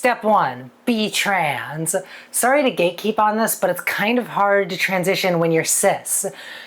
Step 1, be trans. Sorry to gatekeep on this, but it's kind of hard to transition when you're cis.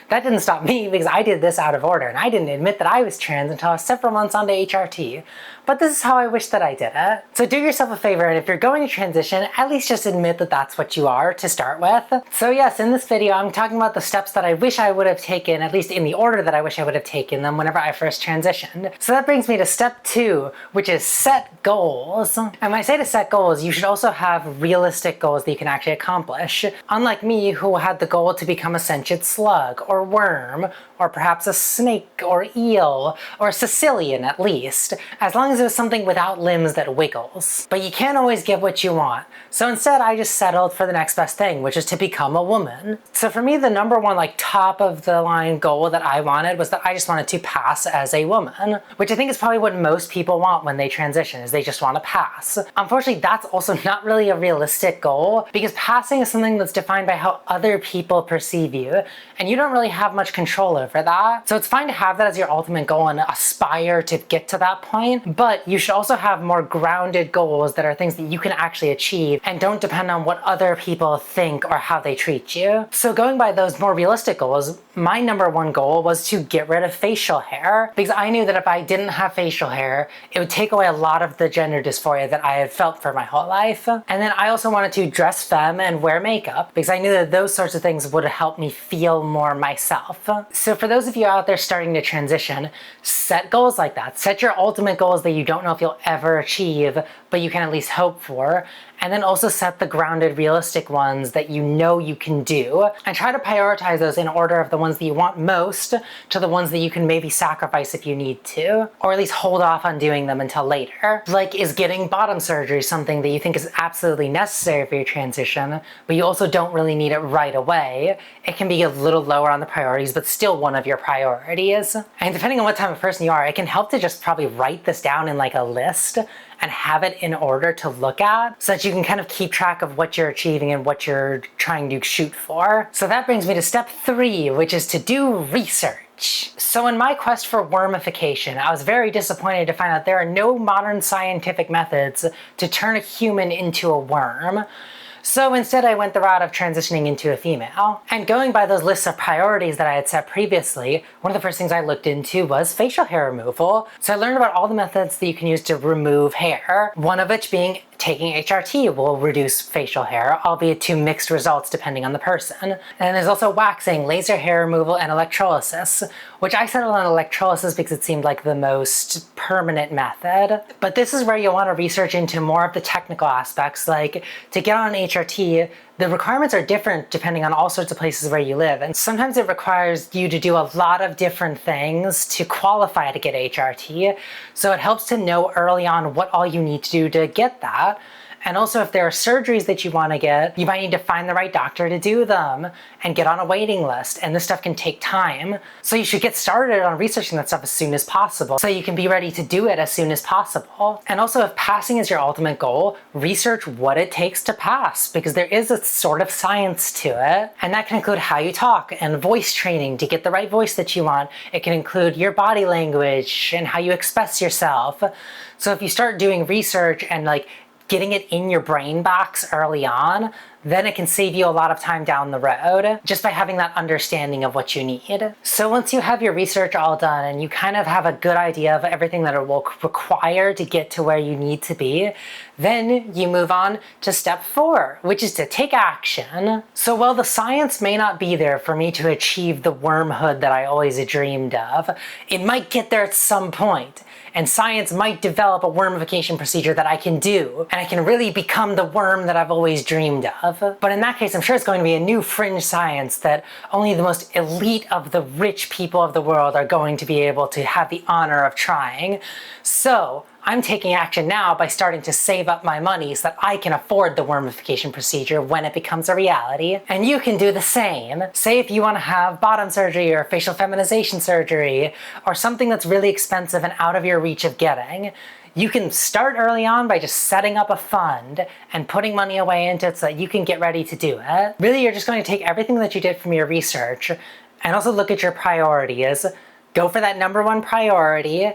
That didn't stop me because I did this out of order, and I didn't admit that I was trans until I was several months onto HRT. But this is how I wish that I did it. So do yourself a favor, and if you're going to transition, at least just admit that that's what you are to start with. So yes, in this video, I'm talking about the steps that I wish I would have taken, at least in the order that I wish I would have taken them whenever I first transitioned. So that brings me to step 2, which is set goals. And when I say to set goals, you should also have realistic goals that you can actually accomplish. Unlike me, who had the goal to become a sentient slug, or worm, or perhaps a snake, or eel, or Sicilian at least, as long as it was something without limbs that wiggles. But you can't always get what you want. So instead, I just settled for the next best thing, which is to become a woman. So for me, the number one, top of the line goal that I wanted was that I just wanted to pass as a woman, which I think is probably what most people want when they transition, is they just want to pass. Unfortunately, that's also not really a realistic goal, because passing is something that's defined by how other people perceive you, and you don't really have much control over that. So it's fine to have that as your ultimate goal and aspire to get to that point, but you should also have more grounded goals that are things that you can actually achieve and don't depend on what other people think or how they treat you. So going by those more realistic goals, my number one goal was to get rid of facial hair, because I knew that if I didn't have facial hair, it would take away a lot of the gender dysphoria that I had felt for my whole life. And then I also wanted to dress femme and wear makeup, because I knew that those sorts of things would help me feel more myself. So for those of you out there starting to transition, set goals like that. Set your ultimate goals that you don't know if you'll ever achieve, but you can at least hope for. And then also set the grounded, realistic ones that you know you can do, and try to prioritize those in order of the ones that you want most to the ones that you can maybe sacrifice if you need to, or at least hold off on doing them until later. Like, is getting bottom surgery something that you think is absolutely necessary for your transition, but you also don't really need it right away? It can be a little lower on the priorities, but still one of your priorities. And depending on what type of person you are, it can help to just probably write this down in a list and have it in order to look at, so that you can kind of keep track of what you're achieving and what you're trying to shoot for. So that brings me to step 3, which is to do research. So in my quest for wormification, I was very disappointed to find out there are no modern scientific methods to turn a human into a worm. So instead I went the route of transitioning into a female. And going by those lists of priorities that I had set previously, one of the first things I looked into was facial hair removal. So I learned about all the methods that you can use to remove hair, one of which being taking HRT will reduce facial hair, albeit to mixed results depending on the person. And there's also waxing, laser hair removal, and electrolysis, which I settled on electrolysis because it seemed like the most permanent method. But this is where you'll want to research into more of the technical aspects, like to get on HRT, the requirements are different depending on all sorts of places where you live, and sometimes it requires you to do a lot of different things to qualify to get HRT, so it helps to know early on what all you need to do to get that. And also, if there are surgeries that you want to get, you might need to find the right doctor to do them and get on a waiting list, and this stuff can take time. So you should get started on researching that stuff as soon as possible, so you can be ready to do it as soon as possible. And also, if passing is your ultimate goal, research what it takes to pass, because there is a sort of science to it. And that can include how you talk and voice training to get the right voice that you want. It can include your body language and how you express yourself. So if you start doing research and getting it in your brain box early on, then it can save you a lot of time down the road just by having that understanding of what you need. So once you have your research all done and you kind of have a good idea of everything that it will require to get to where you need to be, then you move on to step 4, which is to take action. So while the science may not be there for me to achieve the wormhood that I always dreamed of, it might get there at some point. And science might develop a wormification procedure that I can do, and I can really become the worm that I've always dreamed of. But in that case, I'm sure it's going to be a new fringe science that only the most elite of the rich people of the world are going to be able to have the honor of trying. So I'm taking action now by starting to save up my money so that I can afford the wormification procedure when it becomes a reality. And you can do the same. Say if you want to have bottom surgery or facial feminization surgery, or something that's really expensive and out of your reach of getting, you can start early on by just setting up a fund and putting money away into it so that you can get ready to do it. Really, you're just going to take everything that you did from your research and also look at your priorities. Go for that number one priority,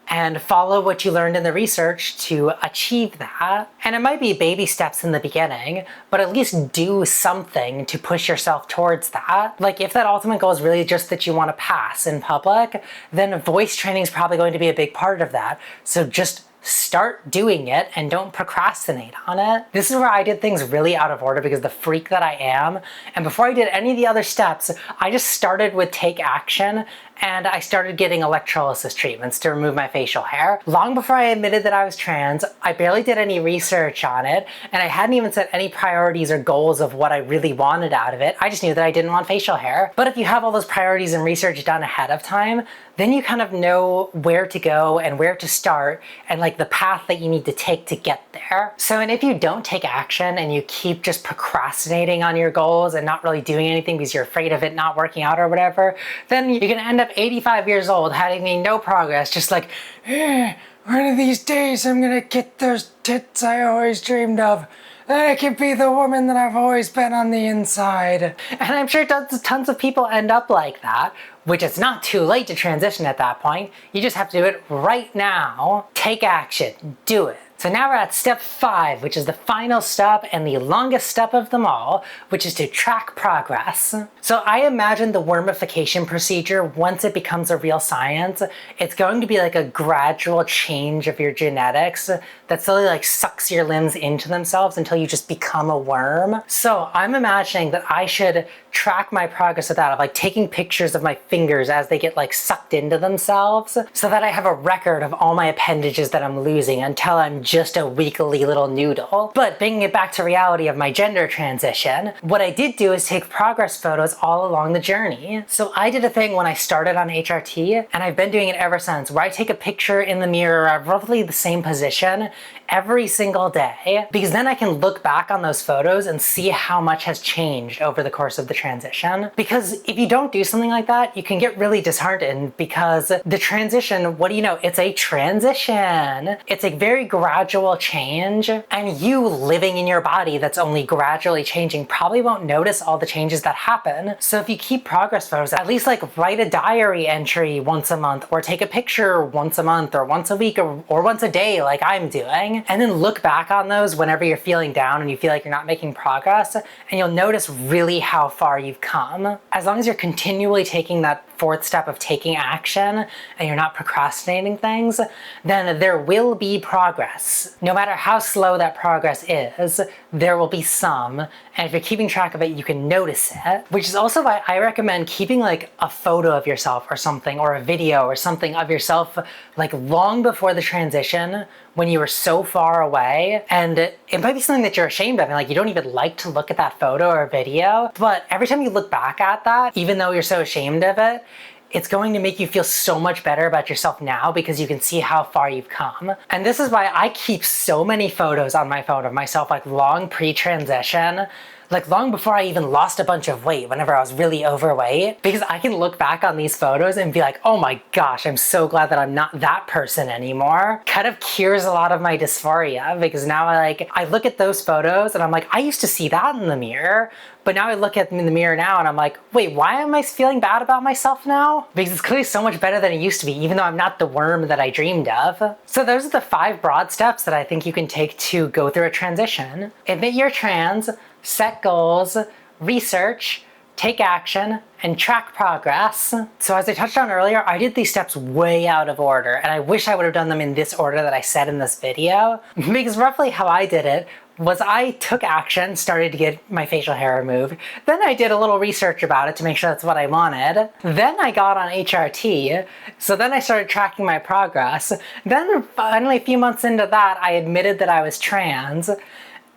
and follow what you learned in the research to achieve that. And it might be baby steps in the beginning, but at least do something to push yourself towards that. Like if that ultimate goal is really just that you want to pass in public, then voice training is probably going to be a big part of that. So just start doing it and don't procrastinate on it. This is where I did things really out of order because the freak that I am. And before I did any of the other steps, I just started with take action and I started getting electrolysis treatments to remove my facial hair. Long before I admitted that I was trans, I barely did any research on it, and I hadn't even set any priorities or goals of what I really wanted out of it. I just knew that I didn't want facial hair. But if you have all those priorities and research done ahead of time, then you kind of know where to go and where to start and like the path that you need to take to get there. So, and if you don't take action and you keep just procrastinating on your goals and not really doing anything because you're afraid of it not working out or whatever, then you're gonna end up 85 years old having no progress, just like, one of these days I'm gonna get those tits I always dreamed of. Then I can be the woman that I've always been on the inside. And I'm sure tons of people end up like that, which it's not too late to transition at that point. You just have to do it right now. Take action, do it. So now we're at step 5, which is the final step and the longest step of them all, which is to track progress. So I imagine the wormification procedure, once it becomes a real science, it's going to be like a gradual change of your genetics that slowly like sucks your limbs into themselves until you just become a worm. So I'm imagining that I should track my progress with that, of like taking pictures of my fingers as they get like sucked into themselves, so that I have a record of all my appendages that I'm losing until I'm just a weakly little noodle. But bringing it back to reality of my gender transition, what I did do is take progress photos all along the journey. So I did a thing when I started on HRT, and I've been doing it ever since, where I take a picture in the mirror of roughly the same position every single day, because then I can look back on those photos and see how much has changed over the course of the transition. Because if you don't do something like that, you can get really disheartened, because the transition, what do you know, it's a transition. It's a very gradual change, and you living in your body that's only gradually changing probably won't notice all the changes that happen. So if you keep progress photos, at least like write a diary entry once a month, or take a picture once a month or once a week or once a day like I'm doing, and then look back on those whenever you're feeling down and you feel like you're not making progress, and you'll notice really how far you've come. As long as you're continually taking that 4th step of taking action and you're not procrastinating things, then there will be progress. No matter how slow that progress is, there will be some, and if you're keeping track of it, you can notice it. Which is also why I recommend keeping like a photo of yourself or something, or a video or something of yourself like long before the transition, when you were so far away. And it might be something that you're ashamed of, and like you don't even like to look at that photo or video, but every time you look back at that, even though you're so ashamed of it, it's going to make you feel so much better about yourself now, because you can see how far you've come. And this is why I keep so many photos on my phone of myself like long pre-transition, like long before I even lost a bunch of weight, whenever I was really overweight, because I can look back on these photos and be like, oh my gosh, I'm so glad that I'm not that person anymore. Kind of cures a lot of my dysphoria, because now I look at those photos and I'm like, I used to see that in the mirror, but now I look at them in the mirror now and I'm like, wait, why am I feeling bad about myself now? Because it's clearly so much better than it used to be, even though I'm not the worm that I dreamed of. So those are the 5 broad steps that I think you can take to go through a transition. Admit you're trans, set goals, research, take action, and track progress. So as I touched on earlier, I did these steps way out of order, and I wish I would have done them in this order that I said in this video, because roughly how I did it was I took action, started to get my facial hair removed, then I did a little research about it to make sure that's what I wanted, then I got on HRT, so then I started tracking my progress, then finally a few months into that I admitted that I was trans,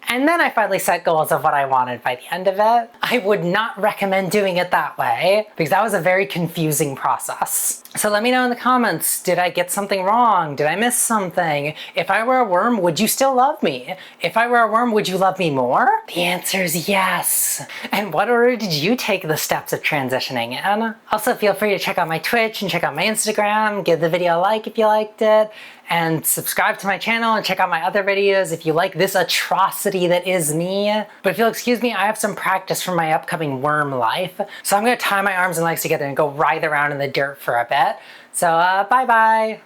and then I finally set goals of what I wanted by the end of it. I would not recommend doing it that way, because that was a very confusing process. So let me know in the comments, did I get something wrong? Did I miss something? If I were a worm, would you still love me? If I were a worm, would you love me more? The answer is yes. And what order did you take the steps of transitioning in? Also, feel free to check out my Twitch and check out my Instagram, give the video a like if you liked it, and subscribe to my channel and check out my other videos if you like this atrocity that is me. But if you'll excuse me, I have some practice for my upcoming worm life, so I'm gonna tie my arms and legs together and go writhe around in the dirt for a bit. So bye bye.